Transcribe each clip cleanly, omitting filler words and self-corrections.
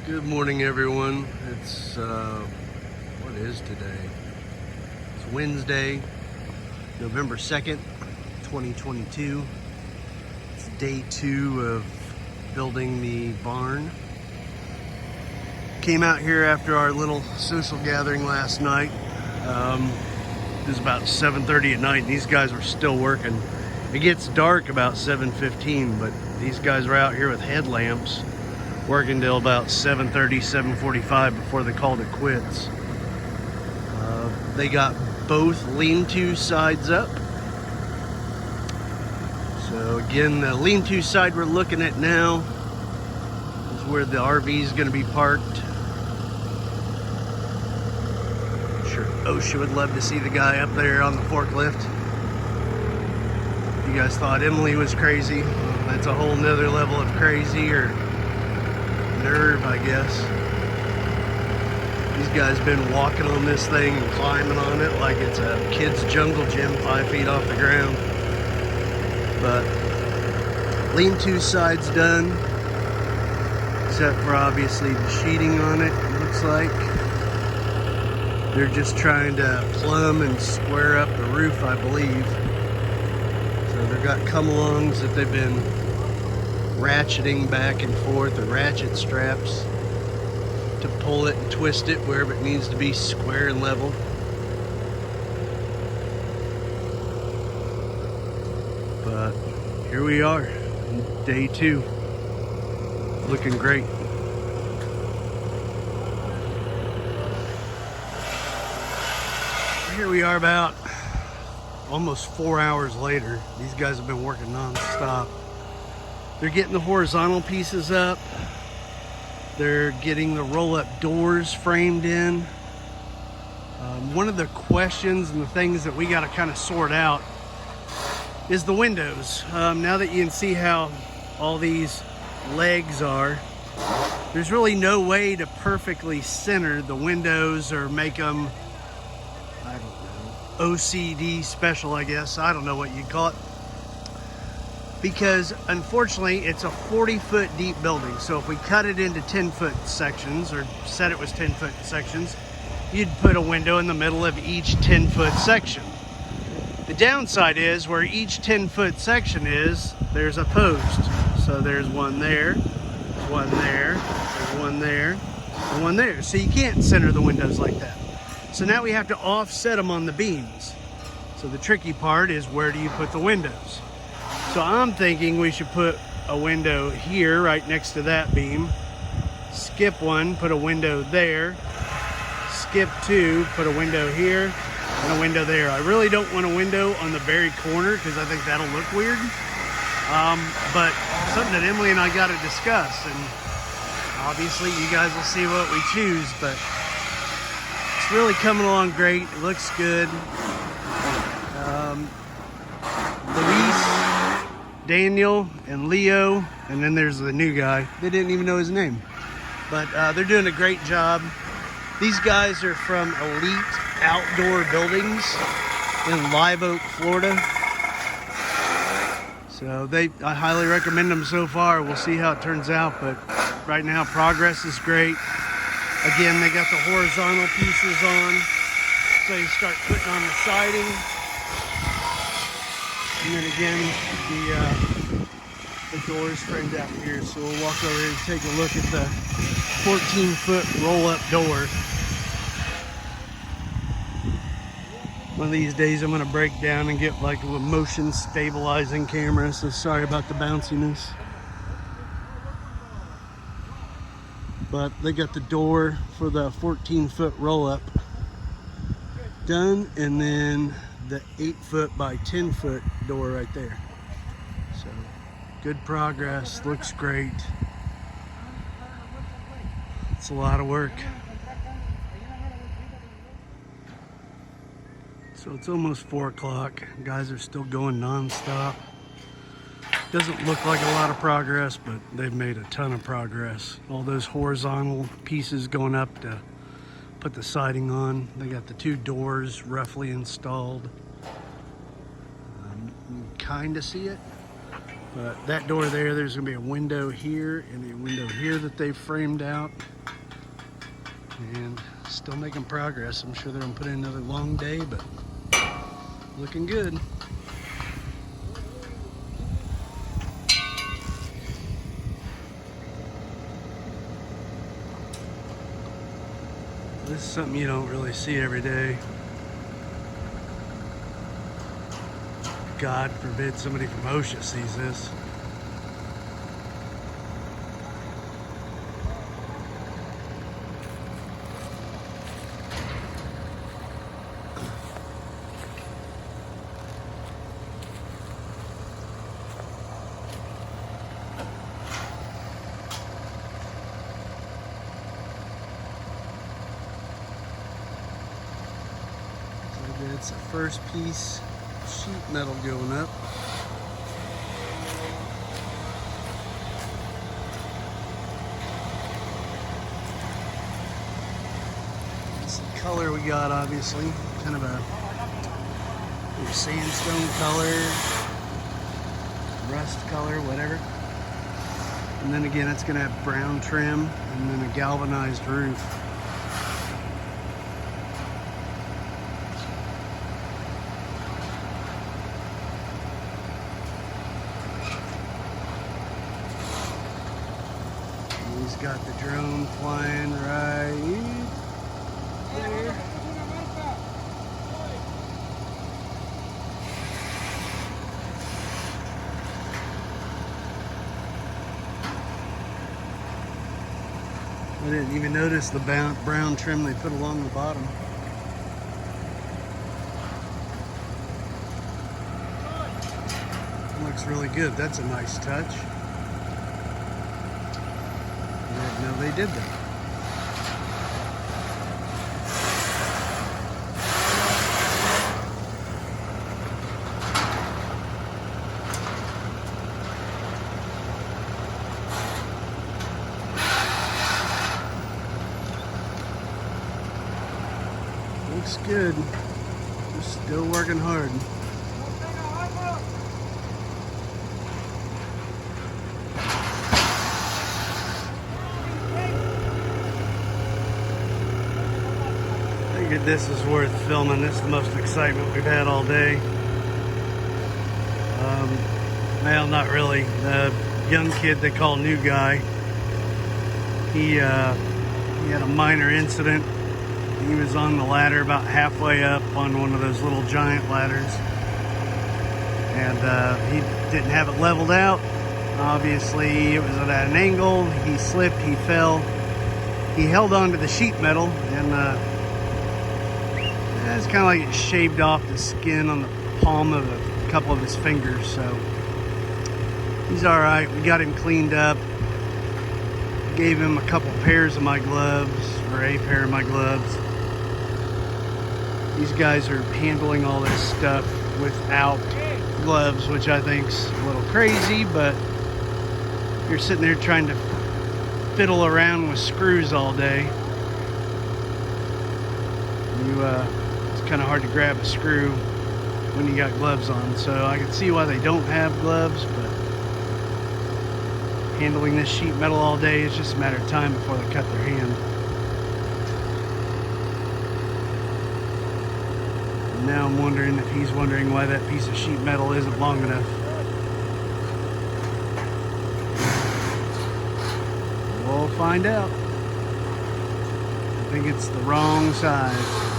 Good morning, everyone. It's what is today? It's Wednesday, November 2nd, 2022. It's day 2 of building the barn. Came out here after our little social gathering last night. It was about 7:30 at night, and these guys were still working. It gets dark about 7:15, but these guys were out here with headlamps working till about 7:30, 7:45 before they called it quits. They got both lean-to sides up. So again, the lean-to side we're looking at now is where the RV is going to be parked. I'm sure OSHA would love to see the guy up there on the forklift. You guys thought Emily was crazy. That's a whole nother level of crazy, or nerve, I guess. These guys been walking on this thing and climbing on it like it's a kid's jungle gym 5 feet off the ground. But lean-to side's done, except for obviously the sheeting on it. It looks like they're just trying to plumb and square up the roof, I believe. So they've got come-alongs that they've been ratcheting back and forth, or ratchet straps, to pull it and twist it wherever it needs to be square and level. But here we are, day 2, looking great. Here we are about almost 4 hours later. These guys have been working non-stop. They're getting the horizontal pieces up. They're getting the roll-up doors framed in. One of the questions and the things that we got to kind of sort out is the windows. Now that you can see how all these legs are, there's really no way to perfectly center the windows or make them, I don't know, OCD special, I guess. I don't know what you'd call it. Because unfortunately it's a 40-foot deep building. So if we cut it into 10-foot sections, or said it was 10-foot sections, you'd put a window in the middle of each 10-foot section. The downside is where each 10-foot section is, there's a post. So there's one there, one there, there's one there, and one there. So you can't center the windows like that. So now we have to offset them on the beams. So the tricky part is, where do you put the windows? So I'm thinking we should put a window here right next to that beam, skip one, put a window there, skip 2, put a window here, and a window there. I really don't want a window on the very corner because I think that'll look weird. But something that Emily and I got to discuss, and obviously you guys will see what we choose, but it's really coming along great. It looks good. Luis, Daniel, and Leo, and then there's the new guy. They didn't even know his name, but they're doing a great job. These guys are from Elite Outdoor Buildings in Live Oak, Florida. So I highly recommend them so far. We'll see how it turns out, but right now progress is great. Again, they got the horizontal pieces on, so you start putting on the siding. And then again, the doors framed out here. So we'll walk over here and take a look at the 14-foot roll-up door. One of these days I'm gonna break down and get like a motion stabilizing camera, so sorry about the bounciness. But they got the door for the 14-foot roll-up done, and then the 8-foot by 10-foot door right there. So good progress, looks great. It's a lot of work. So it's almost 4 o'clock. Guys are still going non-stop. Doesn't look like a lot of progress, but they've made a ton of progress. All those horizontal pieces going up to put the siding on. They got the 2 doors roughly installed. You can kind of see it. But that door there's going to be a window here and a window here that they've framed out. And still making progress. I'm sure they're going to put in another long day, but looking good. This is something you don't really see every day. God forbid somebody from OSHA sees this. It's the first piece of sheet metal going up. It's the color we got, obviously. Kind of a sandstone color, rust color, whatever. And then again, it's going to have brown trim and then a galvanized roof. He's got the drone flying right there. I didn't even notice the brown trim they put along the bottom. Looks really good. That's a nice touch. No, they did that. Looks good. We're still working hard. This is worth filming. This is the most excitement we've had all day. Well, not really. The young kid they call New Guy, he had a minor incident. He was on the ladder about halfway up on one of those little giant ladders, and he didn't have it leveled out. Obviously, it was at an angle. He slipped, he fell. He held onto the sheet metal, and it's kind of like it shaved off the skin on the palm of a couple of his fingers, so he's all right. We got him cleaned up. Gave him a couple pairs of my gloves, or a pair of my gloves. These guys are handling all this stuff without gloves, which I think's a little crazy, but you're sitting there trying to fiddle around with screws all day. It's kind of hard to grab a screw when you got gloves on, so I can see why they don't have gloves, but handling this sheet metal all day is just a matter of time before they cut their hand. And now I'm wondering if he's wondering why that piece of sheet metal isn't long enough. We'll find out. I think it's the wrong size.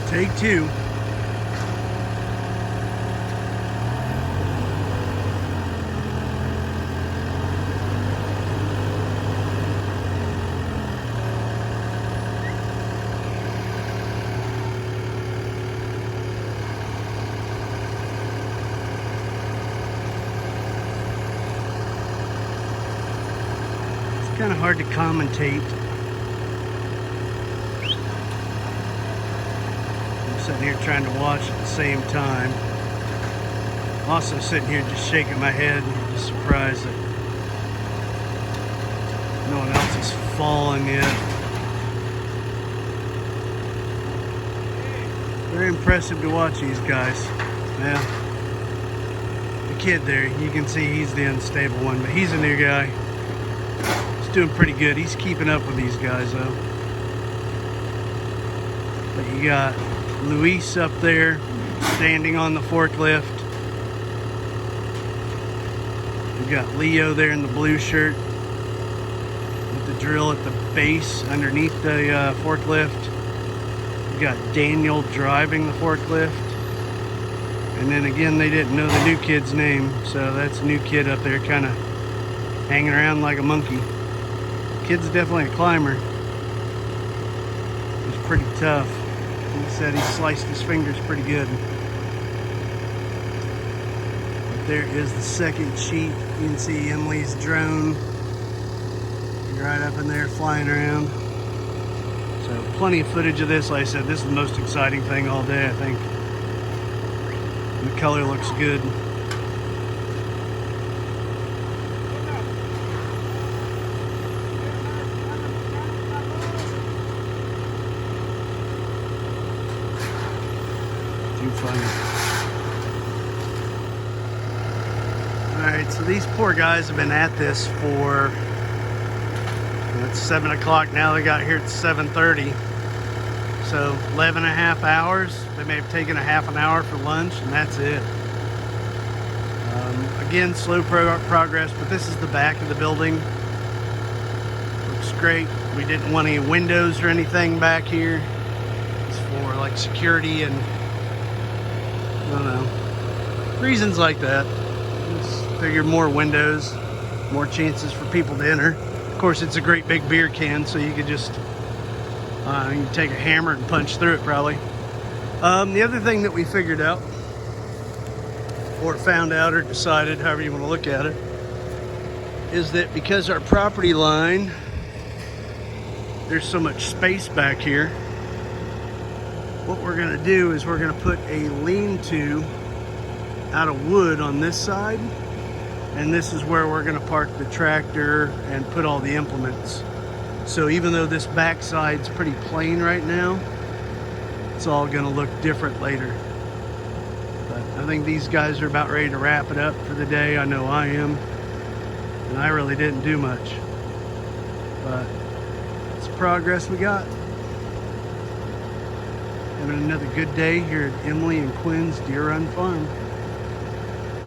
Take two. It's kind of hard to commentate. Sitting here trying to watch at the same time. Also sitting here just shaking my head, just surprised that no one else has fallen yet. Very impressive to watch these guys. Yeah. The kid there, you can see he's the unstable one, but he's a new guy. He's doing pretty good. He's keeping up with these guys though. But you got Luis up there standing on the forklift. You got Leo there in the blue shirt with the drill at the base underneath the forklift. You got Daniel driving the forklift. And then again, they didn't know the new kid's name, so that's a new kid up there kind of hanging around like a monkey. Kid's definitely a climber. He's pretty tough. He said he sliced his fingers pretty good. But there is the second sheet. You can see Emily's drone right up in there flying around. So plenty of footage of this. Like I said, this is the most exciting thing all day, I think. The color looks good. Too funny. Alright, so these poor guys have been at this for, it's 7 o'clock now. They got here at 7:30. So 11 and a half hours. They may have taken a half an hour for lunch, and that's it. Again, slow progress, but this is the back of the building. Looks great. We didn't want any windows or anything back here. It's for like security and I don't know, reasons like that. Just figured more windows, more chances for people to enter. Of course, it's a great big beer can, so you could just you can take a hammer and punch through it probably. The other thing that we figured out, or found out, or decided, however you want to look at it, is that because our property line, there's so much space back here, what we're going to do is we're going to put a lean-to out of wood on this side, and this is where we're going to park the tractor and put all the implements. So even though this back side's pretty plain right now, it's all going to look different later. But I think these guys are about ready to wrap it up for the day. I know I am. And I really didn't do much. But it's progress we got. Having another good day here at Emily and Quinn's Deer Run Farm.